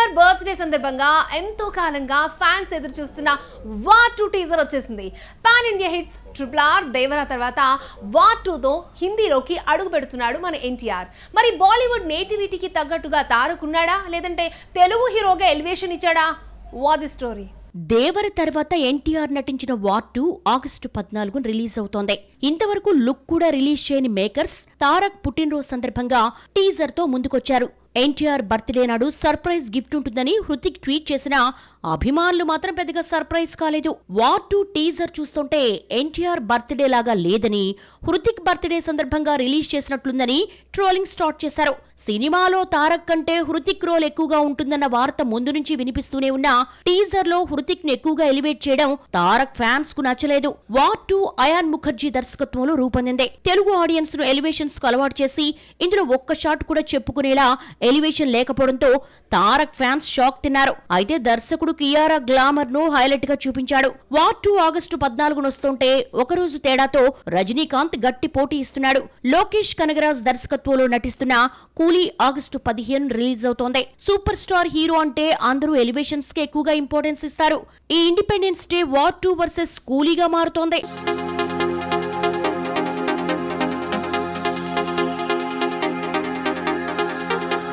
NTR birthday సందర్భంగా ఎంతో కాలంగా ఫ్యాన్స్ ఎదురు చూస్తున్న వార్ 2 టీజర్ వచ్చేసింది. Pan India hits RRR Devara తర్వాత వార్ 2తో హిందీలోకి అడుగు పెడుతున్నాడు మన ఎన్టీఆర్. మరి బాలీవుడ్ నేటివిటీకి తగ్గట్టుగా తారకున్నాడా లేదంటే తెలుగు హీరోగా ఎలివేషన్ ఇచ్చాడా? Was story. దేవర తర్వాత ఎన్టీఆర్ నటించిన వార్ 2 ఆగస్టు 14న రిలీజ్ అవుతోంది. ఇంతవరకు లుక్ కూడా రిలీజ్ చేయని మేకర్స్ తారక్ పుట్టినరోజు సందర్భంగా టీజర్ తో ముందుకొచ్చారు. ఎన్టీఆర్ బర్త్డే నాడు సర్ప్రైజ్ గిఫ్ట్ ఉంటుందని హృతిక్ ట్వీట్ చేసినా అభిమానులు మాత్రం పెద్దగా సర్ప్రైజ్ కాలేదు. వార్ 2 టీజర్ చూస్తుంటే ఎన్టీఆర్ బర్త్డే లాగా లేదని, హృతిక్ బర్త్డే సందర్భంగా రిలీజ్ చేసినట్లుందని ట్రోలింగ్ స్టార్ట్ చేశారు. సినిమాలో తారక్ కంటే హృతిక్ రోల్ ఎక్కువగా ఉంటుందన్న వార్త ముందు నుంచి వినిపిస్తూనే ఉన్నా టీజర్ లో హృతిక్ ను ఎక్కువగా ఎలివేట్ చేయడం తారక్ ఫ్యాన్స్ కు నచ్చలేదు. వార్ 2 అయాన్ ముఖర్జీ దర్శకత్వంలో రూపొందింది. తెలుగు ఆడియన్స్ ను ఎలివేషన్స్ కు అలవాటు చేసి ఇందులో ఒక్క షాట్ కూడా చెప్పుకునేలా ఎలివేషన్ లేకపోవడంతో తారక్ ఫ్యాన్స్ షాక్ తిన్నారు. అయితే దర్శకుడు కియారా గ్లామర్ ను హైలైట్ గా చూపించాడు. వార్ 2 ఆగస్టు 14న వస్తుంటే ఒకరోజు తేడాతో రజనీకాంత్ గట్టి పోటీ ఇస్తున్నాడు. లోకేష్ కనగరాజ్ దర్శకత్వంలో నటిస్తున్న కూలీ ఆగస్టు 15 రిలీజ్ అవుతోంది. సూపర్ స్టార్ హీరో అంటే అందరూ ఎలివేషన్స్ కి ఎక్కువగా ఇంపార్టెన్స్ ఇస్తారు. ఈ ఇండిపెండెన్స్ డే వార్ 2 వర్సెస్ కూలీగా మారుతోంది.